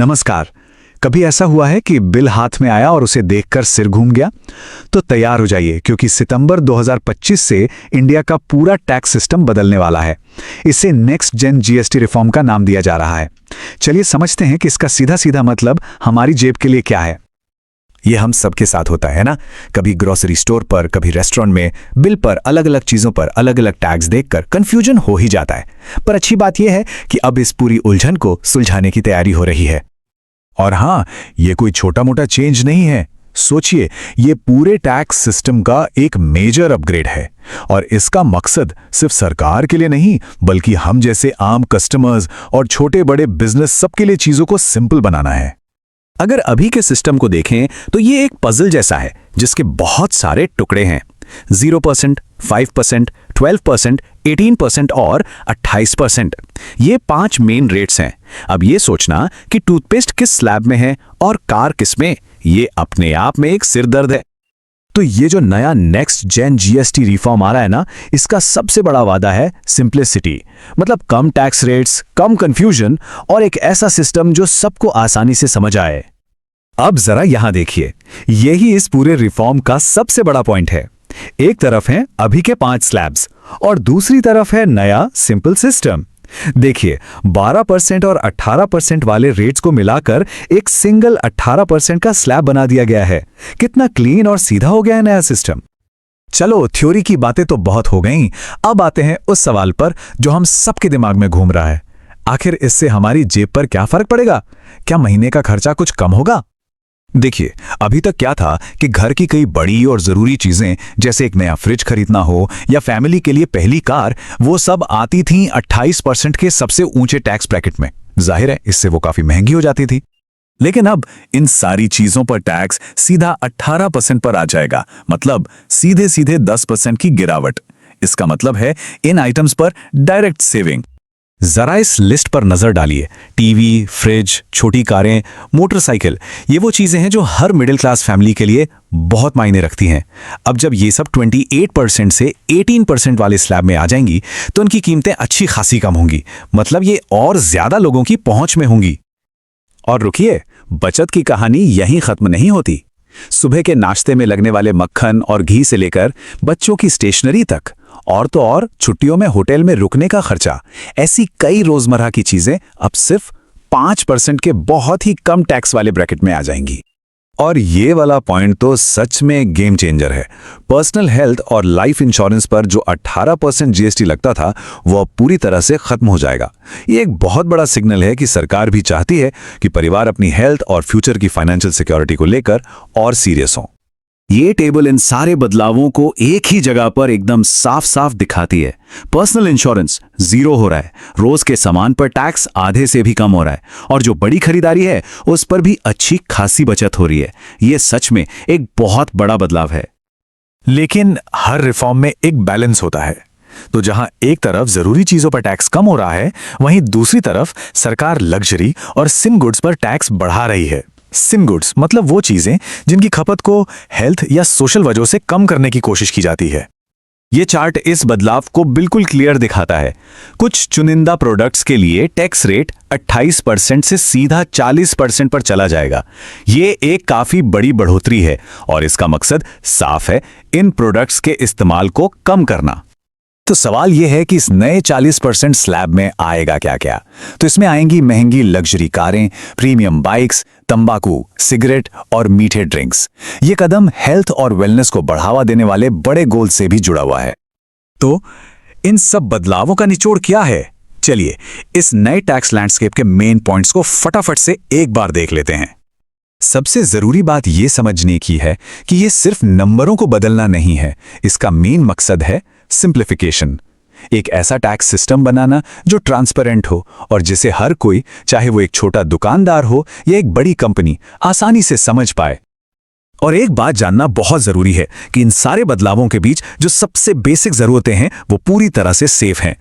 नमस्कार। कभी ऐसा हुआ है कि बिल हाथ में आया और उसे देखकर सिर घूम गया? तो तैयार हो जाइए, क्योंकि सितंबर 2025 से इंडिया का पूरा टैक्स सिस्टम बदलने वाला है। इसे नेक्स्ट जेन जीएसटी रिफॉर्म का नाम दिया जा रहा है। चलिए समझते हैं कि इसका सीधा सीधा मतलब हमारी जेब के लिए क्या है। ये हम सबके साथ होता है ना। कभी ग्रोसरी स्टोर पर, कभी रेस्टोरेंट में बिल पर अलग अलग चीजों पर अलग अलग टैक्स देखकर कंफ्यूजन हो ही जाता है। पर अच्छी बात यह है कि अब इस पूरी उलझन को सुलझाने की तैयारी हो रही है। और हाँ, ये कोई छोटा मोटा चेंज नहीं है। सोचिए, ये पूरे टैक्स सिस्टम का एक मेजर अपग्रेड है। और इसका मकसद सिर्फ सरकार के लिए नहीं, बल्कि हम जैसे आम कस्टमर्स और छोटे बड़े बिजनेस सबके लिए चीजों को सिंपल बनाना है। अगर अभी के सिस्टम को देखें तो ये एक पजल जैसा है जिसके बहुत सारे टुकड़े हैं। 0%, 5%, 12%, 18% और 28%। ये 5 मेन रेट्स हैं। अब ये सोचना कि टूथपेस्ट किस स्लैब में है और कार किस में, ये अपने आप में एक सिरदर्द है। तो ये जो नया नेक्स्ट जेन जीएसटी रिफॉर्म आ रहा है ना, इसका सबसे बड़ा वादा है सिंप्लिसिटी। मतलब कम टैक्स रेट्स, कम कंफ्यूजन और एक ऐसा सिस्टम जो सबको आसानी से समझ आए। अब जरा यहां देखिए, यही इस पूरे रिफॉर्म का सबसे बड़ा पॉइंट है। एक तरफ है अभी के 5 स्लैब्स और दूसरी तरफ है नया सिंपल सिस्टम। देखिए, 12% और 18% वाले रेट्स को मिलाकर एक सिंगल 18% का स्लैब बना दिया गया है। कितना क्लीन और सीधा हो गया है नया सिस्टम। चलो, थ्योरी की बातें तो बहुत हो गईं। अब आते हैं उस सवाल पर जो हम सबके दिमाग में घूम रहा है। आखिर इससे हमारी जेब पर क्या फर्क पड़ेगा? क्या महीने का खर्चा कुछ कम होगा? देखिए, अभी तक क्या था कि घर की कई बड़ी और जरूरी चीजें, जैसे एक नया फ्रिज खरीदना हो या फैमिली के लिए पहली कार, वो सब आती थीं 28% के सबसे ऊंचे टैक्स ब्रैकेट में। जाहिर है, इससे वो काफी महंगी हो जाती थी। लेकिन अब इन सारी चीजों पर टैक्स सीधा 18% पर आ जाएगा। मतलब सीधे सीधे 10% की गिरावट। इसका मतलब है इन आइटम्स पर डायरेक्ट सेविंग। जरा इस लिस्ट पर नजर डालिए। टीवी, फ्रिज, छोटी कारें, मोटरसाइकिल, ये वो चीजें हैं जो हर मिडिल क्लास फैमिली के लिए बहुत मायने रखती हैं। अब जब ये सब 28% से 18% वाले स्लैब में आ जाएंगी तो उनकी कीमतें अच्छी खासी कम होंगी। मतलब ये और ज्यादा लोगों की पहुंच में होंगी। और रुकिए, बचत की कहानी यहीं खत्म नहीं होती। सुबह के नाश्ते में लगने वाले मक्खन और घी से लेकर बच्चों की स्टेशनरी तक, और तो और छुट्टियों में होटल में रुकने का खर्चा, ऐसी कई रोजमर्रा की चीजें अब सिर्फ 5% के बहुत ही कम टैक्स वाले ब्रैकेट में आ जाएंगी। और ये वाला पॉइंट तो सच में गेम चेंजर है। पर्सनल हेल्थ और लाइफ इंश्योरेंस पर जो 18% जीएसटी लगता था, वो अब पूरी तरह से खत्म हो जाएगा। ये एक बहुत बड़ा सिग्नल है कि सरकार भी चाहती है कि परिवार अपनी हेल्थ और फ्यूचर की फाइनेंशियल सिक्योरिटी को लेकर और सीरियस हों। ये टेबल इन सारे बदलावों को एक ही जगह पर एकदम साफ साफ दिखाती है। पर्सनल इंश्योरेंस 0 हो रहा है, रोज के सामान पर टैक्स आधे से भी कम हो रहा है, और जो बड़ी खरीदारी है उस पर भी अच्छी खासी बचत हो रही है। ये सच में एक बहुत बड़ा बदलाव है। लेकिन हर रिफॉर्म में एक बैलेंस होता है। तो जहां एक तरफ जरूरी चीजों पर टैक्स कम हो रहा है, वहीं दूसरी तरफ सरकार लग्जरी और सिम गुड्स पर टैक्स बढ़ा रही है। सिम गुड्स मतलब वो चीजें जिनकी खपत को हेल्थ या सोशल वजहों से कम करने की कोशिश की जाती है। ये चार्ट इस बदलाव को बिल्कुल क्लियर दिखाता है। कुछ चुनिंदा प्रोडक्ट्स के लिए टैक्स रेट 28% से सीधा 40% पर चला जाएगा। ये एक काफी बड़ी बढ़ोतरी है और इसका मकसद साफ है, इन प्रोडक्ट्स के इस्तेमाल को कम करना। तो सवाल यह है कि इस नए 40% स्लैब में आएगा क्या क्या? तो इसमें आएंगी महंगी लग्जरी कारें, प्रीमियम बाइक्स, तंबाकू, सिगरेट और मीठे ड्रिंक्स। ये कदम हेल्थ और वेलनेस को बढ़ावा देने वाले बड़े गोल से भी जुड़ा हुआ है। तो इन सब बदलावों का निचोड़ क्या है? चलिए, इस नए टैक्स लैंडस्केप के मेन पॉइंट्स को फटाफट से एक बार देख लेते हैं। सबसे जरूरी बात यह समझने की है कि यह सिर्फ नंबरों को बदलना नहीं है। इसका मेन मकसद है सिंप्लीफिकेशन। एक ऐसा टैक्स सिस्टम बनाना जो ट्रांसपेरेंट हो और जिसे हर कोई, चाहे वो एक छोटा दुकानदार हो या एक बड़ी कंपनी, आसानी से समझ पाए। और एक बात जानना बहुत जरूरी है कि इन सारे बदलावों के बीच जो सबसे बेसिक जरूरतें हैं वो पूरी तरह से सेफ हैं।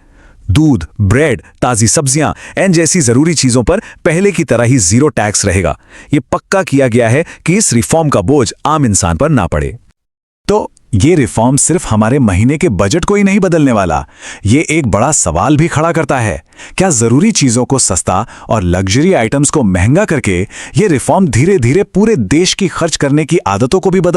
दूध, ब्रेड, ताजी सब्जियां एंड जैसी जरूरी चीजों पर पहले की तरह ही 0 टैक्स रहेगा। यह पक्का किया गया है कि इस रिफॉर्म का बोझ आम इंसान पर ना पड़े। तो ये रिफॉर्म सिर्फ हमारे महीने के बजट को ही नहीं बदलने वाला, ये एक बड़ा सवाल भी खड़ा करता है। क्या जरूरी चीजों को सस्ता और लग्जरी आइटम्स को महंगा करके ये रिफॉर्म धीरे धीरे पूरे देश की खर्च करने की आदतों को भी बदल